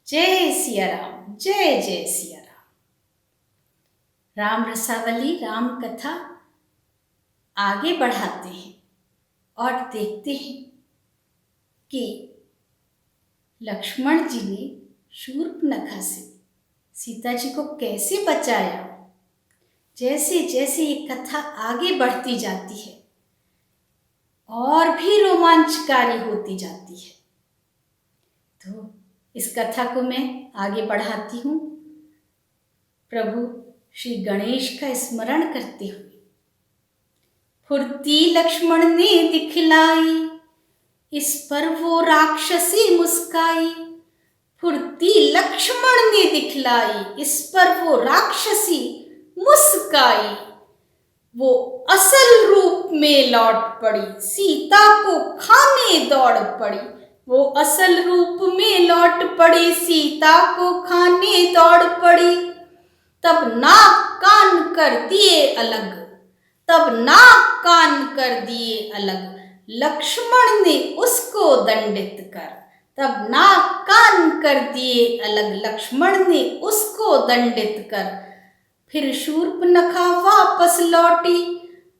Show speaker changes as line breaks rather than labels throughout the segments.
जय सिया राम, जय जय सिया राम। राम रसावली राम कथा आगे बढ़ाते हैं और देखते हैं कि लक्ष्मण जी ने शूर्पणखा से सीता जी को कैसे बचाया। जैसे जैसे ये कथा आगे बढ़ती जाती है और भी रोमांचकारी होती जाती है। तो इस कथा को मैं आगे बढ़ाती हूँ प्रभु श्री गणेश का स्मरण करते हुए। फुर्ती लक्ष्मण ने दिखलाई, इस पर वो राक्षसी मुस्काई। फुर्ती लक्ष्मण ने दिखलाई, इस पर वो राक्षसी मुस्काई। वो असल रूप में लौट पड़ी, सीता को खाने दौड़ पड़ी। वो असल रूप में लौट पड़ी, सीता को खाने दौड़ पड़ी। तब नाक कान कर दिए अलग, तब नाक कान कर दिए अलग, लक्ष्मण ने उसको दंडित कर। तब नाक कान कर दिए अलग, लक्ष्मण ने उसको दंडित कर। फिर शूर्पणखा वापस लौटी,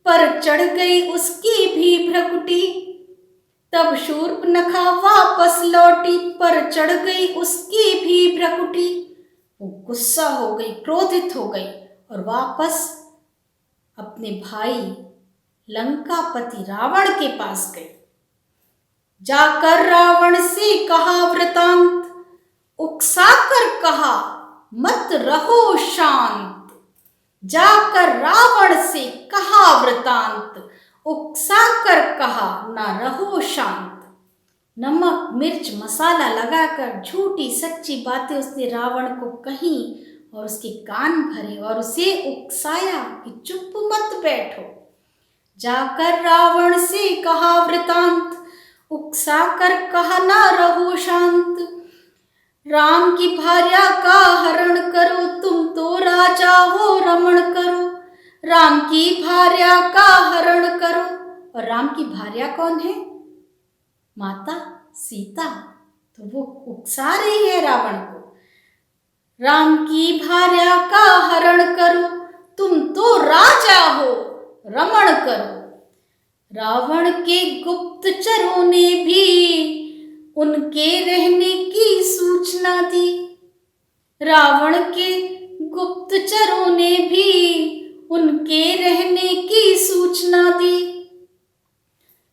पर चढ़ गई उसकी भी भ्रकुटी। तब शूर्पणखा वापस लौटी, पर चढ़ गई उसकी भी भ्रकुटी। वो गुस्सा हो गई, क्रोधित हो गई और वापस अपने भाई लंकापति रावण के पास गई। जाकर रावण से कहा वृतांत, उकसाकर कहा मत रहो शांत। जाकर रावण से कहा वृतांत, उकसाकर कहा ना रहो शांत। नमक मिर्च मसाला लगाकर झूठी सच्ची बातें उसने रावण को कही और उसके कान भरे और उसे उकसाया कि चुप मत बैठो। जाकर रावण से कहा वृतांत, उकसाकर कहा ना रहो शांत। राम की भार्या का हरण करो, तुम तो राजा हो रमण करो। राम की भार्या का हरण करो। और राम की भार्या कौन है? माता सीता। तो वो उकसा रही है रावण को। राम की भार्या का हरण करो, तुम तो राजा हो रमण करो। रावण के गुप्तचरों ने भी उनके रहने की सूचना दी। रावण के गुप्तचरों ने भी उनके रहने की सूचना दी।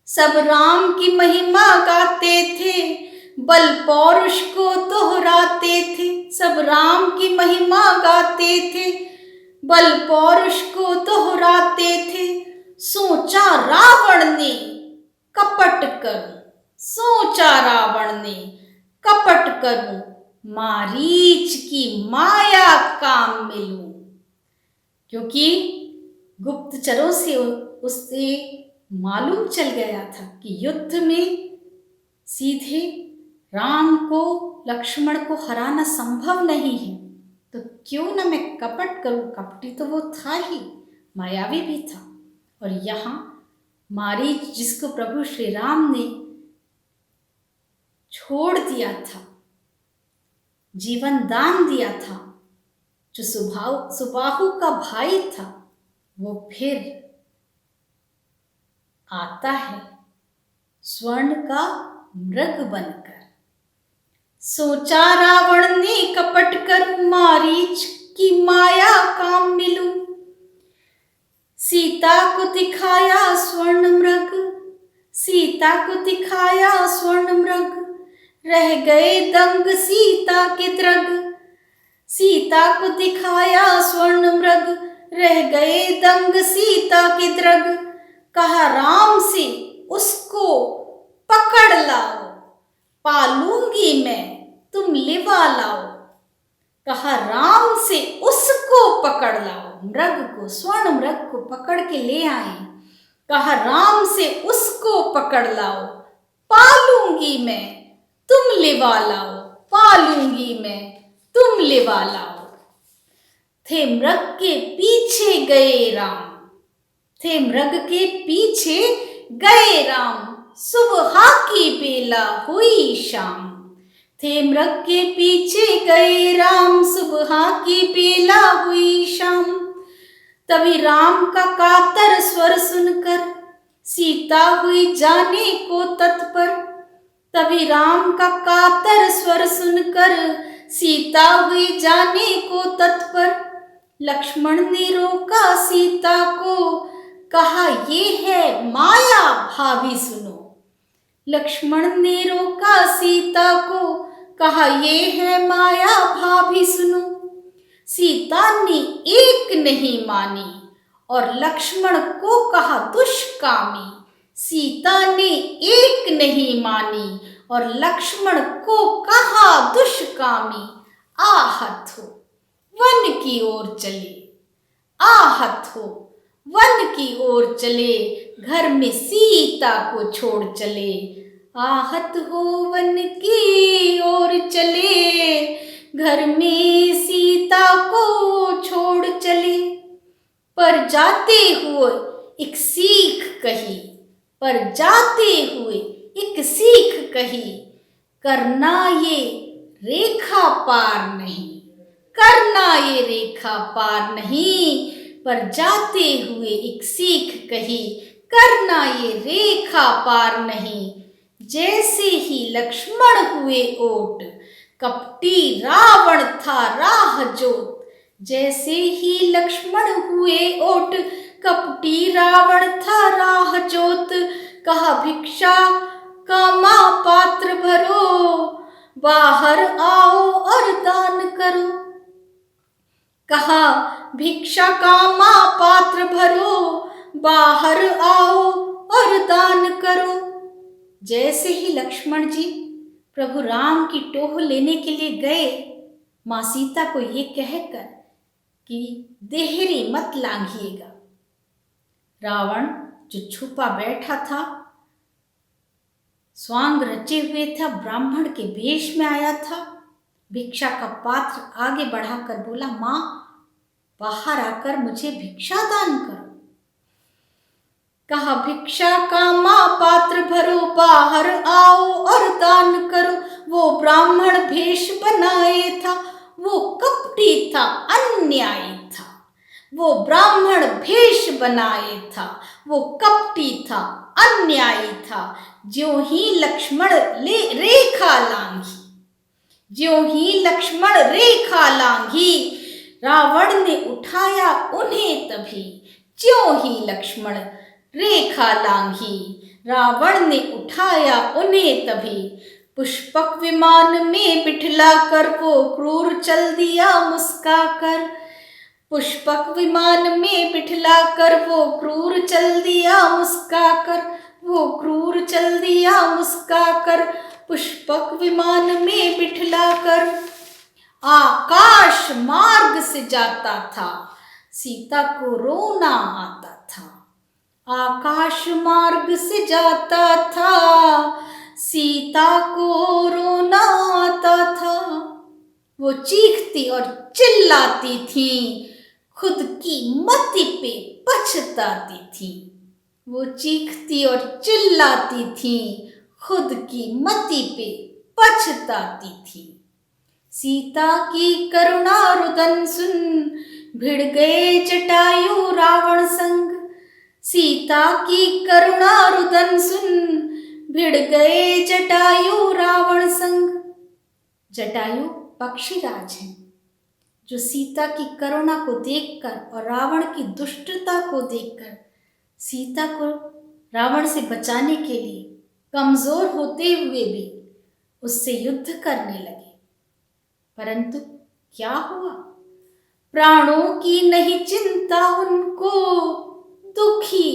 सब राम की महिमा गाते थे, बल पौरुष को दोहराते थे। सब राम की महिमा गाते थे, बल पौरुष को दोहराते थे। सोचा रावण ने कपट करूं, सोचा रावण ने कपट करूं, मारीच की माया काम मिलूं। क्योंकि गुप्तचरों से उससे मालूम चल गया था कि युद्ध में सीधे राम को लक्ष्मण को हराना संभव नहीं है, तो क्यों ना मैं कपट करूं। कपटी तो वो था ही, मायावी भी था। और यहाँ मारीच जिसको प्रभु श्री राम ने छोड़ दिया था, जीवन दान दिया था, जो सुबाहु का भाई था, वो फिर आता है स्वर्ण का मृग बनकर। सोचा रावण ने कपट कर, मारीच की माया काम मिलूं। सीता को दिखाया स्वर्ण मृग, सीता को दिखाया स्वर्ण मृग। रह गए दंग सीता के द्रग, सीता को दिखाया स्वर्ण मृग। रह गए दंग सीता के द्रग। कहा राम से उसको पकड़ लाओ, पालूंगी मैं तुम लिवा लाओ। कहा राम से उसको पकड़ लाओ, मृग को, स्वर्ण मृग को पकड़ के ले आए। कहा राम से उसको पकड़ लाओ, पालूंगी मैं तुम लिवा लाओ, पालूंगी मैं तुम लिवा लाओ। थे मृग के पीछे गए राम, थे मृग के पीछे गए राम। सुबह की बेला हुई शाम, थे मृग के पीछे गए राम, सुबह की बेला हुई शाम। तभी राम का कातर स्वर सुनकर सीता हुई जाने को तत्पर। तभी राम का कातर स्वर सुनकर सीता हुई जाने को तत्पर। लक्ष्मण ने रोका सीता को, कहा ये है माया भाभी सुनो। लक्ष्मण ने रोका सीता को, कहा ये है माया भाभी सुनो। सीता ने एक नहीं मानी और लक्ष्मण को कहा दुष्कामी। सीता ने एक नहीं मानी और लक्ष्मण को कहा दुष्कामी। आहत हो वन की ओर चले, आहत हो वन की ओर चले, घर में सीता को छोड़ चले। आहत हो वन की ओर चले, घर में सीता को छोड़ चले। पर जाते हुए एक सीख कही, पर जाते हुए एक सीख कही, करना ये रेखा पार नहीं, करना ये रेखा पार नहीं। पर जाते हुए एक सीख कही, करना ये रेखा पार नहीं। जैसे ही लक्ष्मण हुए ओट, कपटी रावण था राह जोत। जैसे ही लक्ष्मण हुए ओट, कपटी रावण था राह जोत। कहा भिक्षा का मां पात्र भरो, बाहर आओ और दान करो। कहा भिक्षा का मां पात्र भरो, बाहर आओ और दान करो। जैसे ही लक्ष्मण जी प्रभु राम की टोह लेने के लिए गए, मां सीता को ये कहकर कि देहरी मत लांघिएगा। रावण जो छुपा बैठा था, स्वांग रचे हुए था, ब्राह्मण के वेश में आया था, भिक्षा का पात्र आगे बढ़ाकर बोला, मां बाहर आकर मुझे भिक्षा दान करो। कहा भिक्षा का मां पात्र भरो, बाहर आओ और दान करो। वो ब्राह्मण भेष बनाए था, वो कपटी था, अन्यायी था। वो ब्राह्मण भेष बनाए था, वो कपटी था, अन्यायी था। ज्यों ही लक्ष्मण रेखा लांघी, ज्यों ही लक्ष्मण रेखा लांघी, रावण ने उठाया उन्हें तभी। ज्यों ही लक्ष्मण रेखा लांघी, रावण ने उठाया उन्हें तभी। पुष्पक विमान में बिठला कर वो क्रूर चल दिया मुस्का कर। पुष्पक विमान में बिठला कर वो क्रूर चल दिया मुस्का कर। वो क्रूर चल दिया मुस्का कर, पुष्पक विमान में बिठला कर। आकाश मार्ग से जाता था, सीता को रोना आता था। आकाश मार्ग से जाता था, सीता को रोना आता था। वो चीखती और चिल्लाती थी, खुद की मति पे पछताती थी। वो चीखती और चिल्लाती थी, खुद की मति पे पछताती थी। सीता की करुणा रुदन सुन, भिड़ गए जटायु रावण संग। सीता की करुणा रुदन सुन, भिड़ गए जटायु रावण संग। जटायु पक्षीराज हैं, जो सीता की करुणा को देखकर और रावण की दुष्टता को देखकर सीता को रावण से बचाने के लिए कमजोर होते हुए भी उससे युद्ध करने लगे। परंतु क्या हुआ? प्राणों की नहीं चिंता उनको, दुखी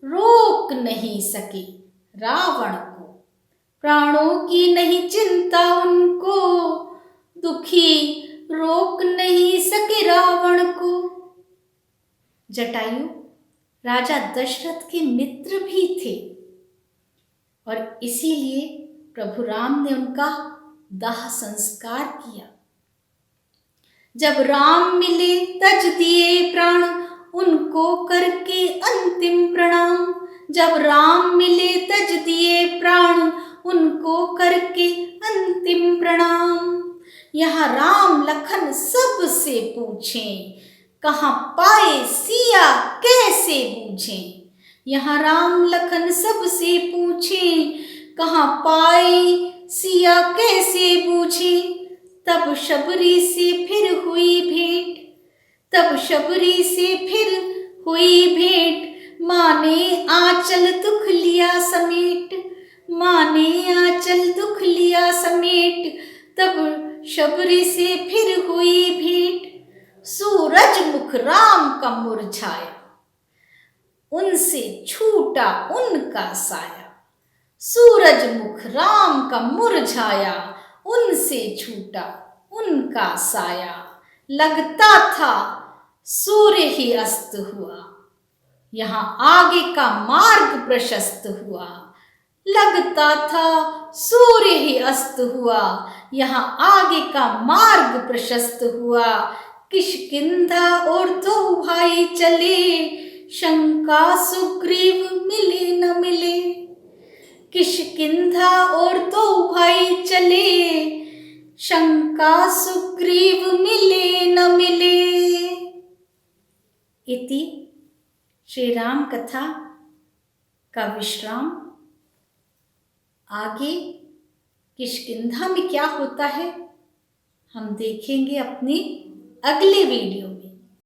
रोक नहीं सके रावण को। प्राणों की नहीं चिंता उनको, दुखी रोक नहीं सके रावण को। जटायु राजा दशरथ के मित्र भी थे और इसीलिए प्रभु राम ने उनका दाह संस्कार किया। जब राम मिले तज दिए प्राण, उनको करके अंतिम प्रणाम। जब राम मिले तज दिए प्राण, उनको करके अंतिम प्रणाम। यहाँ राम लखन सबसे पूछें, कहाँ पाए सिया कैसे बूझें। यहाँ राम लखन सबसे पूछें, कहाँ पाए सिया कैसे बूझें। तब शबरी से फिर हुई भेंट, तब शबरी से फिर हुई भेंट। माँ ने आंचल दुख लिया समेट, माँ ने आंचल दुख लिया समेट। तब शबरी से फिर हुई भेंट। सूरज मुख राम का मुरझाया, उनसे छूटा उनका साया। सूरज मुख राम का मुरझाया, उनसे छूटा उनका साया। लगता था सूर्य ही अस्त हुआ, यहाँ आगे का मार्ग प्रशस्त हुआ। लगता था सूर्य ही अस्त हुआ, यहाँ आगे का मार्ग प्रशस्त हुआ। किष्किंधा और दो भाई चले, शंका सुग्रीव मिले न मिले। किष्किंधा और दो भाई चले, शंका सुग्रीव मिले न मिले। इति श्री राम कथा का विश्राम। आगे किष्किंधा में क्या होता है हम देखेंगे अपने अगले वीडियो।